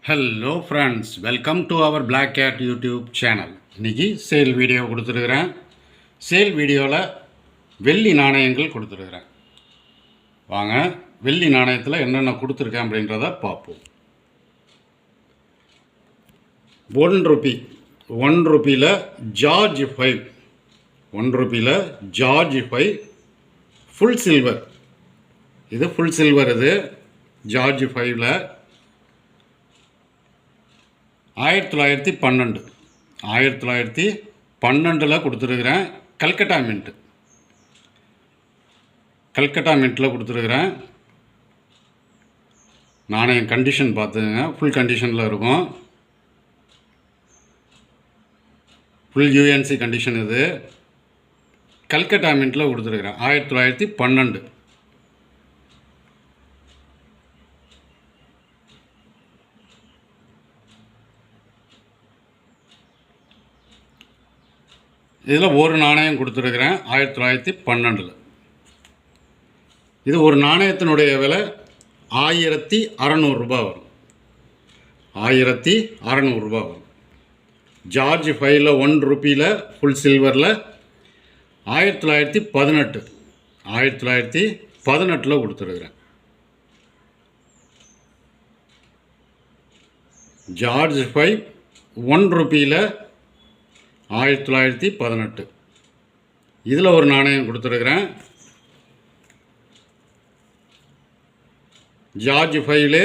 Hello friends, welcome to our black cat YouTube channel. இன்றைக்கி சேல் video கொடுத்துருக்குறேன். சேல் வீடியோவில் வெள்ளி நாணயங்கள் கொடுத்துருக்குறேன். வாங்க வெள்ளி நாணயத்தில் என்னென்ன கொடுத்துருக்கேன் அப்படின்றத பார்ப்போம். 1 ரூபி, 1 ரூபியில் ஜார்ஜ் 5, 1 ரூபியில் ஜார்ஜ் 5 ஃபுல் சில்வர். இது ஃபுல் சில்வர். இது ஜார்ஜ் 5ல் 1912 கொடுத்துருக்குறேன். கல்கட்டா மின்ட்டில் கொடுத்துருக்குறேன். நாணயம் கண்டிஷன் பார்த்துங்க, ஃபுல் கண்டிஷனில் இருக்கும். Full UNC condition. இது கல்கட்டா மின்ட்டில் கொடுத்துருக்குறேன். 1912. இதில் ஒரு நாணயம் கொடுத்துருக்குறேன் 1912. இது ஒரு நாணயத்தினுடைய விலை 1600 ரூபாய் வரும். 1600 ரூபாய் வரும். ஜார்ஜ் 5ல் 1 ரூபியில் ஃபுல் சில்வரில் 1918 கொடுத்துருக்குறேன். ஜார்ஜ் 5 1 ரூபியில் 1918. இதில் ஒரு நாணயம் கொடுத்துருக்குறேன். ஜார்ஜ் 5ல்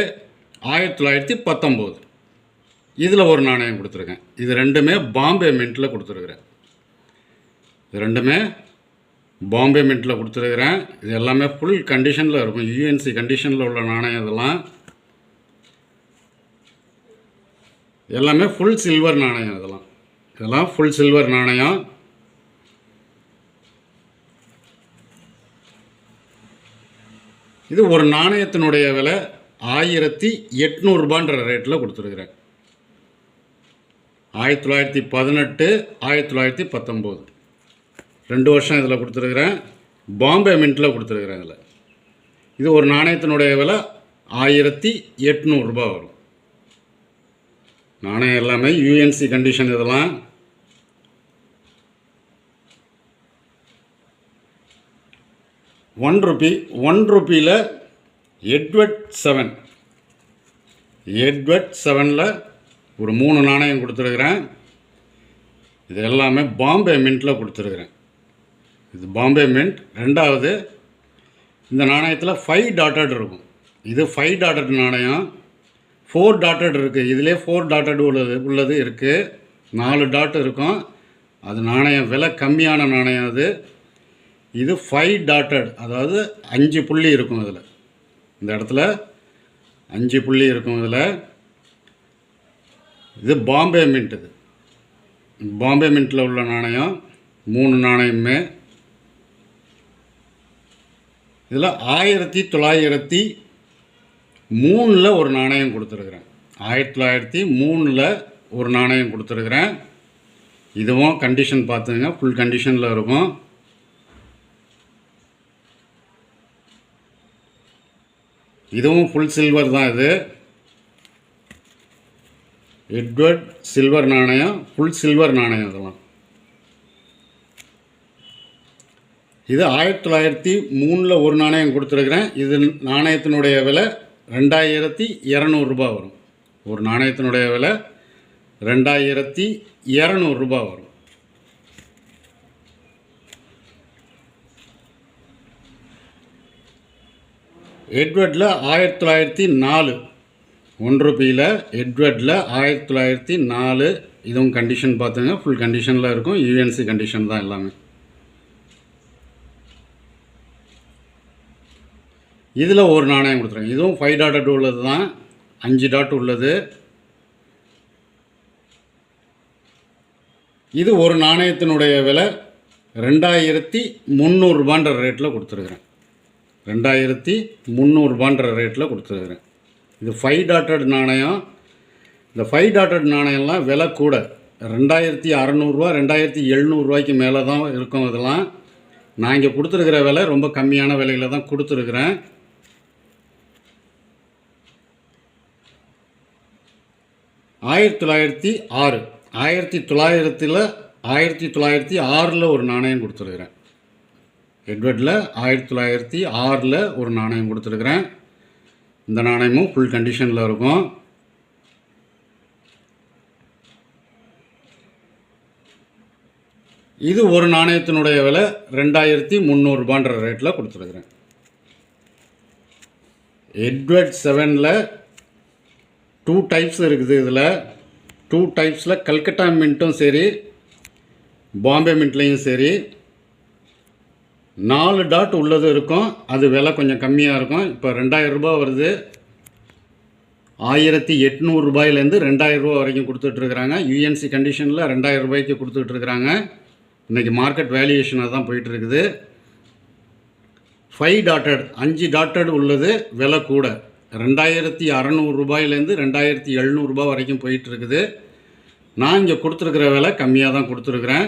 1919. இதில் ஒரு நாணயம் கொடுத்துருக்கேன். இது ரெண்டுமே பாம்பே மின்ட்டில் கொடுத்துருக்குறேன். இது எல்லாமே ஃபுல் கண்டிஷனில் இருக்கும். யூஎன்சி கண்டிஷனில் உள்ள நாணயம். எல்லாமே ஃபுல் சில்வர் நாணயம். இதெல்லாம் ஃபுல் சில்வர் நாணயம். இது ஒரு நாணயத்தினுடைய விலை 1800 ரூபான்ற ரேட்டில் கொடுத்துருக்குறேன். 1918, 1919 2 வருஷம் இதில் கொடுத்துருக்குறேன். பாம்பே மின்ட்டில் கொடுத்துருக்குறேன். இது ஒரு நாணயத்தினுடைய விலை 1800 ரூபாய் வரும். நாணயம் எல்லாமே யூஎன்சி கண்டிஷன். இதெல்லாம் 1 ரூபி, 1 ரூபியில் எட்வர்ட் 7ல் ஒரு 3 நாணயம் கொடுத்துருக்குறேன். இது எல்லாமே பாம்பே மின்ட்டில் கொடுத்துருக்குறேன். இது பாம்பே மின்ட். ரெண்டாவது, இந்த நாணயத்தில் 5 டாட்டட் இருக்கும். இது 5 டாட்டட் நாணயம். 4 டாட்டட் இருக்குது. இதிலே 4 டாட்டட் உள்ளது இருக்குது. 4 டாட் இருக்கும். அது நாணயம் விலை கம்மியான நாணயம். இது 5 டாட்டட், அதாவது 5 புள்ளி இருக்கும். இந்த இடத்துல 5 புள்ளி இருக்கும். இது பாம்பே மின்ட். பாம்பே மின்ட்டில் உள்ள நாணயம். 3 நாணயமே. இதில் 1903 ஒரு நாணயம் கொடுத்துருக்குறேன். 1903 ஒரு நாணயம் கொடுத்துருக்குறேன். இதுவும் கண்டிஷன் பார்த்துங்க, ஃபுல் கண்டிஷனில் இருக்கும். இதுவும் ஃபுல் சில்வர் தான். இது எட்வர்ட் சில்வர் நாணயம், ஃபுல் சில்வர் நாணயம். இது 1903 ஒரு நாணயம் கொடுத்துருக்குறேன். இது நாணயத்தினுடைய விலை 2200 ரூபாய் வரும். ஒரு நாணயத்தினுடைய விலை 2200 ரூபாய் வரும். எட்வர்டில் 1904, 1 ரூபியில் எட்வர்டில் 1904. இதுவும் கண்டிஷன் பார்த்துங்க, ஃபுல் கண்டிஷனில் இருக்கும். யூஎன்சி கண்டிஷன் தான் எல்லாமே. இதில் ஒரு நாணயம் கொடுத்துருங்க. இதுவும் 5 டாட் உள்ளது தான். 5 டாட் உள்ளது. இது ஒரு நாணயத்தினுடைய விலை 2300 ரூபான்ற ரேட்டில் கொடுத்துருக்குறேன். 2300 ரூபான்ற ரேட்டில் கொடுத்துருக்குறேன். இது 5 டாட்டட் நாணயம். இந்த 5 டாட்டட் நாணயம்லாம் விலை கூட. 2600 ரூபா, 2700 ரூபாய்க்கு மேலே தான் இருக்கும். இதெல்லாம் நான் இங்கே கொடுத்துருக்கிற விலை ரொம்ப கம்மியான விலையில் தான் கொடுத்துருக்குறேன். 1906 1906 ஒரு நாணயம் கொடுத்துருக்குறேன். எட்வர்டில் 1906 ஒரு நாணயம் கொடுத்துருக்குறேன். இந்த நாணயமும் ஃபுல் கண்டிஷனில் இருக்கும். இது ஒரு நாணயத்தினுடைய விலை 2300 ரூபான்ற ரேட்டில் கொடுத்துருக்குறேன். எட்வர்ட் 7ல் 2 டைப்ஸ் இருக்குது. இதில் 2 டைப்ஸில் கல்கட்டா மின்ட்டும் சரி, பாம்பே மின்ட்லேயும் சரி 4 டாட் உள்ளது இருக்கும். அது விலை கொஞ்சம் கம்மியாக இருக்கும். இப்போ 2000 ரூபா வருது. 1800 ரூபாயிலேருந்து 2000 ரூபா வரைக்கும் கொடுத்துட்ருக்குறாங்க. யூஎன்சி கண்டிஷனில் 2000 ரூபாய்க்கு கொடுத்துட்ருக்குறாங்க. இன்றைக்கி மார்க்கெட் வேல்யூவேஷனாக தான் போயிட்டுருக்குது. 5 டாட்டட் 5 டாட்டட் உள்ளது விலை கூட 2600 ரூபாயிலேருந்து 2700 ரூபா வரைக்கும் போயிட்டுருக்குது. நான் இங்கே கொடுத்துருக்குற விலை கம்மியாக தான் கொடுத்துருக்குறேன்.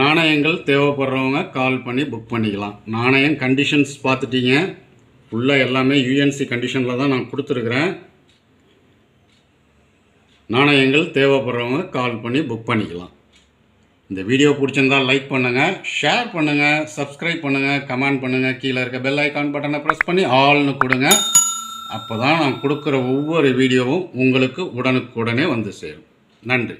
நாணயங்கள் தேவைப்படுறவங்க கால் பண்ணி புக் பண்ணிக்கலாம். நாணயம் கண்டிஷன்ஸ் பார்த்துட்டீங்க. ஃபுல்லாக எல்லாமே யூஎன்சி கண்டிஷனில் தான் நான் கொடுத்துருக்குறேன். நாணயங்கள் தேவைப்படுறவங்க கால் பண்ணி புக் பண்ணிக்கலாம். இந்த வீடியோ பிடிச்சிருந்தால் லைக் பண்ணுங்கள், ஷேர் பண்ணுங்கள், சப்ஸ்கிரைப் பண்ணுங்கள், கமெண்ட் பண்ணுங்கள். கீழே இருக்க பெல் ஐக்கான் பட்டனை ப்ரெஸ் பண்ணி ஆல்னு கொடுங்க. அப்போ தான் நான் கொடுக்குற ஒவ்வொரு வீடியோவும் உங்களுக்கு உடனுக்குடனே வந்து சேரும். நன்றி.